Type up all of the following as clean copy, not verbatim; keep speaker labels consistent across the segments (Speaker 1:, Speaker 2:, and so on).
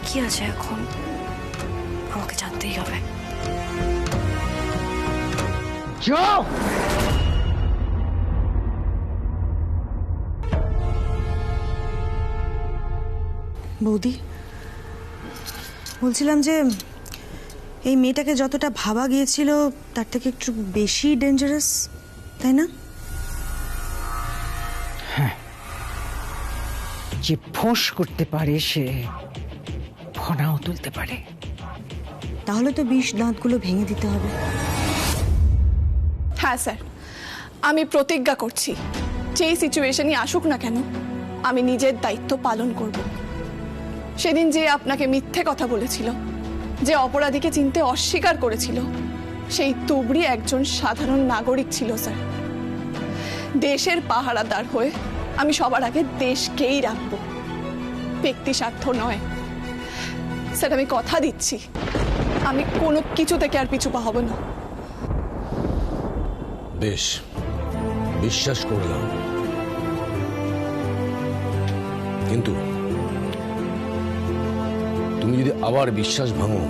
Speaker 1: কি আছে এখন? আমাকে জানতেই হবে।
Speaker 2: বৌদি, বলছিলাম যে এই মেয়েটাকে যতটা ভাবা গিয়েছিল তার থেকে একটু বেশি ডেঞ্জারাস, তাই না?
Speaker 3: হ্যাঁ, যে ফোঁস করতে পারে সে ফনাও তুলতে পারে।
Speaker 2: তাহলে তো বিষ দাঁতগুলো ভেঙে দিতে হবে।
Speaker 4: হ্যাঁ স্যার, আমি প্রতিজ্ঞা করছি যেই সিচুয়েশনই আসুক না কেন আমি নিজের দায়িত্ব পালন করব। সেদিন যে আপনাকে মিথ্যে কথা বলেছিল, যে অপরাধীকে চিনতে অস্বীকার করেছিল, সেই তুবড়ি একজন সাধারণ নাগরিক ছিল স্যার। দেশের পাহারাদার হয়ে আমি সবার আগে দেশকেই রাখব, ব্যক্তি স্বার্থ নয়। স্যার আমি কথা দিচ্ছি আমি কোনো কিছু থেকে আর পিছু পা হব না।
Speaker 5: বেশ, বিশ্বাস করলাম, কিন্তু তুমি যদি আবার বিশ্বাস ভাঙো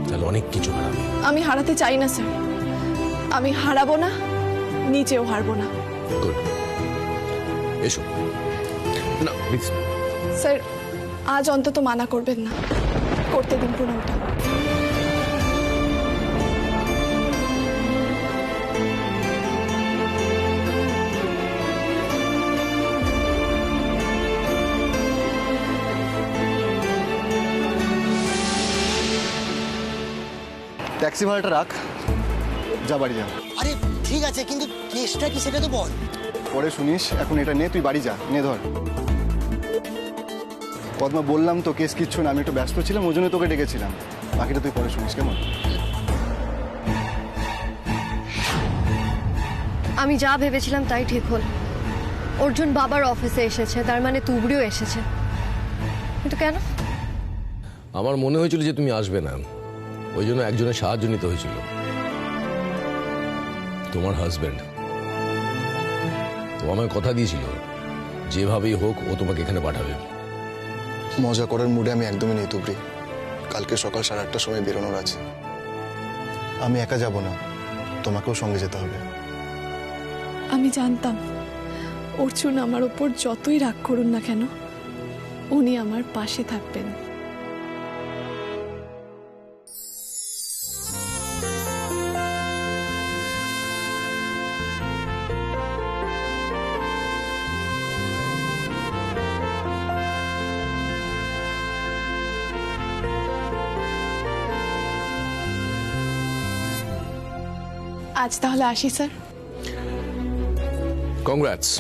Speaker 5: তাহলে অনেক কিছু হারাবে।
Speaker 4: আমি হারাতে চাই না স্যার, আমি হারাবো না, নিচেও হারবো না।
Speaker 5: গুড, এসো না প্লিজ।
Speaker 4: স্যার আজ অন্তত মানা করবেন না, করতে দিন প্রণামটা।
Speaker 6: ট্যাক্সি ভাড়াটা রাখ, যা বাড়ি যা।
Speaker 7: আরে ঠিক আছে, কিন্তু কেসটা কি সেটা তো বল।
Speaker 6: পরে শুনিস, এখন এটা নে, তুই বাড়ি যা, নে ধর। পদ্মা বললাম তো কেস কিচ্ছু না, আমি একটু ব্যস্ত ছিলাম, ওই জন্য তোকে ডেকেছিলাম। বাকিটা তুই পরে শুনিস, কেমন?
Speaker 1: আমি যা ভেবেছিলাম তাই ঠিক হল। অর্জুন বাবার অফিসে এসেছে, তার মানে তুবড়িও এসেছে। কিন্তু কেন?
Speaker 5: আমার মনে হয়েছিল যে তুমি আসবে না, ওই জন্য একজনের সাহায্য নিতে হয়েছিল। তোমার হাজবেন্ড তো আমায় কথা দিয়েছিল যেভাবেই হোক ও তোমাকে এখানে পাঠাবে।
Speaker 6: মজা করার মুডে আমি একদমই নেই তুবড়ি। কালকে সকাল 8:30টার সময় বেরোনোর আছে। আমি একা যাব না, তোমাকেও সঙ্গে যেতে হবে।
Speaker 4: আমি জানতাম অর্জুন আমার ওপর যতই রাগ করুন না কেন উনি আমার পাশে থাকবেন। আজ তাহলে আসি স্যার।
Speaker 5: কংগ্রাটস,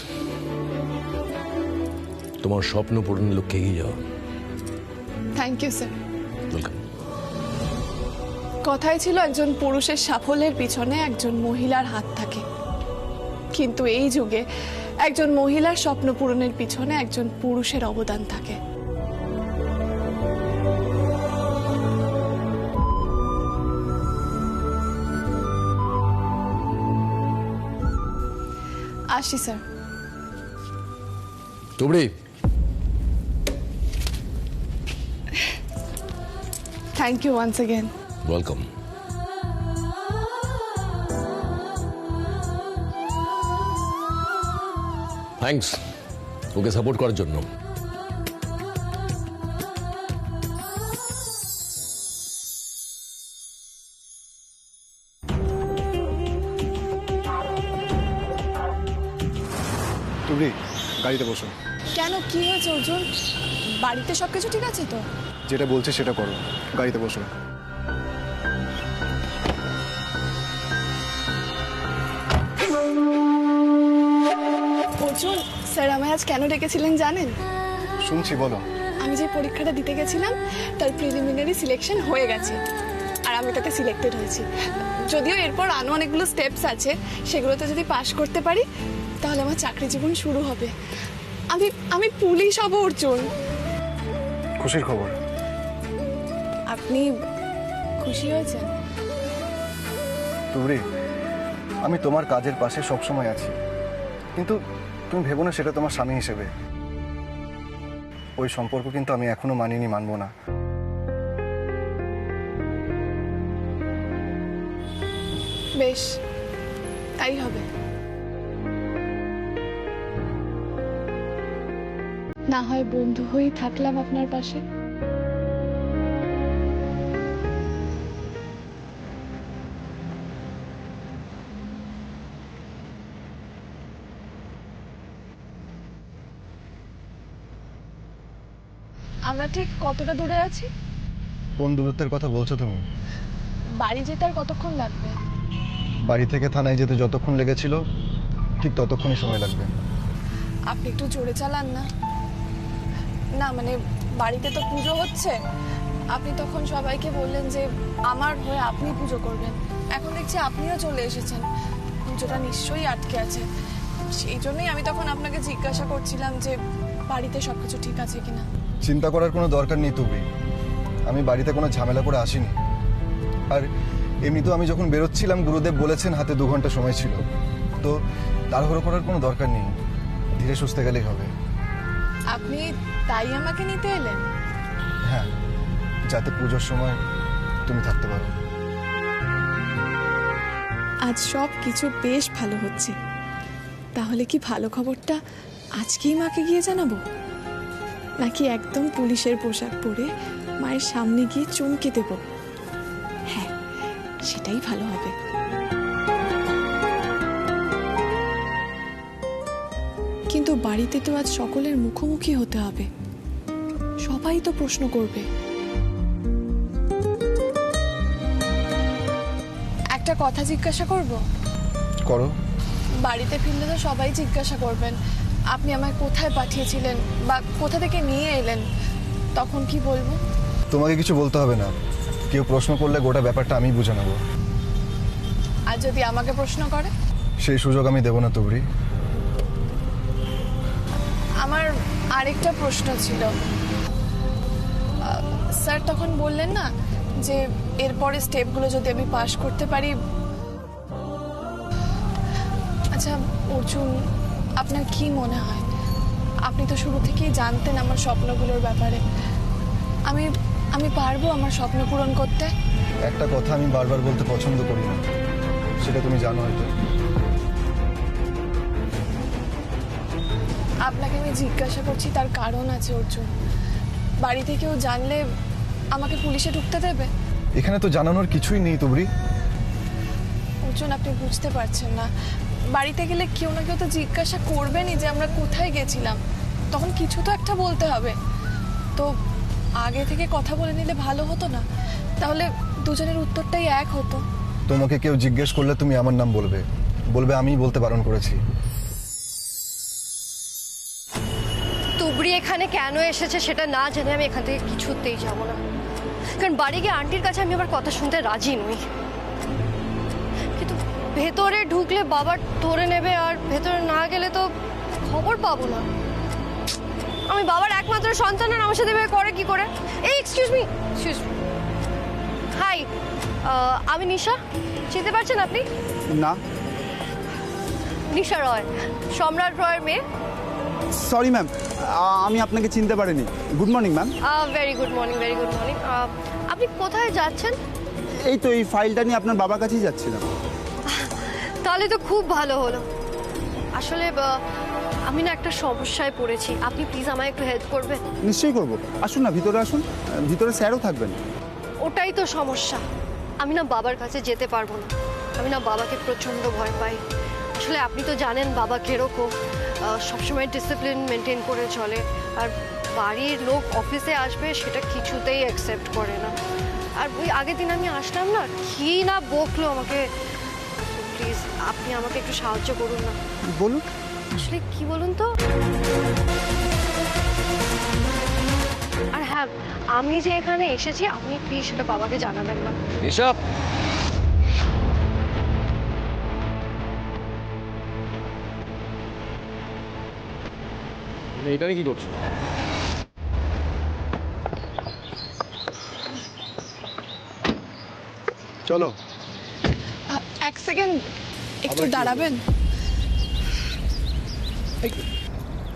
Speaker 5: তোমার স্বপ্ন পূরণের লক্ষ্যে এগিয়ে যাও।
Speaker 4: Thank you sir.
Speaker 5: ওয়েলকাম।
Speaker 4: কথাই ছিল একজন পুরুষের সাফল্যের পিছনে একজন মহিলার হাত থাকে, কিন্তু এই যুগে একজন মহিলার স্বপ্ন পূরণের পিছনে একজন পুরুষের অবদান থাকে। আসি স্যার।
Speaker 5: তুবড়ি,
Speaker 4: thank you once again.
Speaker 5: Welcome. Thanks okay support করার জন্য।
Speaker 6: তুবড়ি, গাড়িতে বসো।
Speaker 4: কেন, কি হয়েছে অর্জুন? বাড়িতে সবকিছু ঠিক আছে তো?
Speaker 6: যেটা বলছে সেটা করো, গাড়িতে বসো।
Speaker 4: অর্জুন, স্যার আমায় আজ কেন ডেকেছিলেন জানেন?
Speaker 6: শুনছি, বলো।
Speaker 4: আমি যে পরীক্ষাটা দিতে গেছিলাম তার প্রিলিমিনারি সিলেকশন হয়ে গেছে, আর আমি তাতে সিলেক্টেড হয়েছি। যদিও এরপর আরও অনেকগুলো স্টেপস আছে, সেগুলোতে যদি পাশ করতে পারি তাহলে আমার চাকরি জীবন শুরু হবে। আমি আমি পুলিশ হব অর্জুন।
Speaker 6: খুশির খবর।
Speaker 4: আপনি খুশি হয়েছেন?
Speaker 6: তুবড়ি, আমি তোমার কাজের পাশে সবসময় আছি, কিন্তু তুমি ভেবো না সেটা তোমার স্বামী হিসেবে। ওই সম্পর্ক কিন্তু আমি এখনো মানিনি, মানবো না।
Speaker 4: বেশ, তাই হবে। না হয় বন্ধু হয়েই থাকলাম আপনার পাশে। আমরা ঠিক কতটা দূরে আছি?
Speaker 6: কোন দূরত্বের কথা বলছো তুমি?
Speaker 4: বাড়ি যেতে আর কতক্ষণ লাগবে?
Speaker 6: বাড়ি থেকে থানায় যেতে যতক্ষণ লেগেছিল ঠিক ততক্ষণই সময় লাগবে।
Speaker 4: আপনি একটু জোরে চালান না। না মানে বাড়িতে তো পুজো হচ্ছে, আপনি তখন সবাইকে বললেন যে আমার হয়ে আপনি পুজো করবেন। এখন দেখছি আপনিও চলে এসেছেন, পুজোটা নিশ্চয়ই আটকে আছে। সেই জন্যই আমি তখন আপনাকে জিজ্ঞাসা করছিলাম যে বাড়িতে সবকিছু ঠিক আছে কিনা।
Speaker 6: চিন্তা করার কোনো দরকার নেই তুমি, আমি বাড়িতে কোনো ঝামেলা করে আসিনি। আর এমনিতেও আমি যখন বেরোচ্ছিলাম গুরুদেব বলেছেন হাতে 2 ঘন্টা সময় ছিল, তো তাড়াহুড়ো করার কোনো দরকার নেই, ধীরে সুস্থে গেলেই হবে।
Speaker 4: আপনি তাই আমাকে নিতে এলেন?
Speaker 6: হ্যাঁ, যাতে পুজোর সময় তুমি থাকতে পারো।
Speaker 4: আজ সব কিছু বেশ ভালো হচ্ছে। তাহলে কি ভালো খবরটা আজকেই মাকে গিয়ে জানাবো, নাকি একদম পুলিশের পোশাক পরে মায়ের সামনে গিয়ে চমকে দেব? হ্যাঁ, সেটাই ভালো হবে। কিন্তু বাড়িতে তো আজ সকলের মুখোমুখি হতে হবে, সবাই তো প্রশ্ন করবে। একটা কথা জিজ্ঞাসা করব?
Speaker 6: করো।
Speaker 4: বাড়িতে ফিরলে তো সবাই জিজ্ঞাসা করবেন আপনি আমায় কোথায় পাঠিয়েছিলেন বা কোথা থেকে নিয়ে এলেন, তখন কি বলবো?
Speaker 6: তোমাকে কিছু বলতে হবে না, কেউ প্রশ্ন করলে গোটা ব্যাপারটা আমি বুঝে নেব।
Speaker 4: আর যদি আমাকে প্রশ্ন করে?
Speaker 6: সেই সুযোগ আমি দেব না তুবড়ি।
Speaker 4: আমার আরেকটা প্রশ্ন ছিল। স্যার তখন বললেন না যে এরপরে স্টেপগুলো যদি আমি পাস করতে পারি। আচ্ছা অর্জুন, আপনার কি মনে হয়? আপনি তো শুরু থেকেই জানতেন আমার স্বপ্নগুলোর ব্যাপারে। আমি পারবো আমার স্বপ্ন পূরণ করতে?
Speaker 6: একটা কথা আমি বারবার বলতে পছন্দ করি না, সেটা তুমি জানো হয়তো।
Speaker 4: আপনাকে আমি জিজ্ঞাসা করছি তার কারণ আছে অর্জুন। বাড়িতে কেউ জানলে আমাকে পুলিশে ঢুকতে দেবে?
Speaker 6: এখানে তো জানানোর কিছুই নেই তুবড়ি।
Speaker 4: অর্জুন আপনি বুঝতে পারছেন না, বাড়িতে গেলে কেউ না কেউ তো জিজ্ঞাসা করবেনই যে আমরা কোথায় গেছিলাম, তখন কিছু তো একটা বলতে হবে। তো আগে থেকে কথা বলে নিলে ভালো হতো না? তাহলে দুজনের উত্তরটাই এক হতো।
Speaker 6: তোমাকে কেউ জিজ্ঞেস করলে তুমি আমার নাম বলবে, বলবে আমিই বলতে বারণ করেছি।
Speaker 1: তুবড়ি এখানে কেন এসেছে সেটা না জেনে আমি এখান থেকে কিছুতেই যাবো না, কারণ বাড়ি গিয়ে আন্টির কাছে আমি আবার কথা শুনতে রাজি নই। কিন্তু ভেতরে ঢুকলে বাবা ধরে নেবে, আর ভেতরে না গেলে তো খবর পাবো না। আমি বাবার একমাত্র সন্তান, আর আমার সাথে এভাবে করে কি করে? এই এক্সকিউজ মি। হাই, আমি নিশা, চিনতে পারছেন আপনি?
Speaker 8: না।
Speaker 1: নিশা রয়, সম্রাট রয়ের মেয়ে।
Speaker 8: সরি ম্যাম, আমি আপনাকে চিনতে পারিনি। Good morning ma'am.
Speaker 1: Very good morning, very good morning. আপনি কোথায় যাচ্ছেন?
Speaker 8: এই তো এই ফাইলটা নিয়ে আপনার বাবার কাছেই যাচ্ছিলাম।
Speaker 1: তাহলে তো খুব ভালো হলো। আসলে আমি না একটা সমস্যায় পড়েছি, আপনি প্লিজ আমায় একটু হেল্প করবেন?
Speaker 8: নিশ্চয়ই করব, আসুন না ভিতরে আসুন, ভিতরে স্যারও থাকবেন।
Speaker 1: ওটাই তো সমস্যা, আমি না বাবার কাছে যেতে পারবো না। আমি না বাবাকে প্রচণ্ড ভয় পাই। আসলে আপনি তো জানেন বাবা কিরকম, সবসময় ডিসিপ্লিন মেনটেন করে চলে, আর বাড়ির লোক অফিসে আসবে সেটা কিছুতেই অ্যাকসেপ্ট করে না। আর ওই আগের দিন আমি আসলাম না, কি না বকলো আমাকে। প্লিজ আপনি আমাকে একটু সাহায্য করুন না।
Speaker 8: বলুন।
Speaker 1: আসলে কি বলুন তো, আর হ্যাঁ আমি যে এখানে এসেছি আপনি প্লিজ সেটা বাবাকে জানাবেন না।
Speaker 5: এসব এইখানে কি করছো?
Speaker 6: চলো।
Speaker 4: এক সেকেন্ড, একটু দাঁড়াবেন?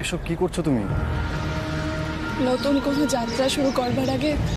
Speaker 6: এসব কি করছো তুমি?
Speaker 4: নতুন কোনো যাত্রা শুরু করবার আগে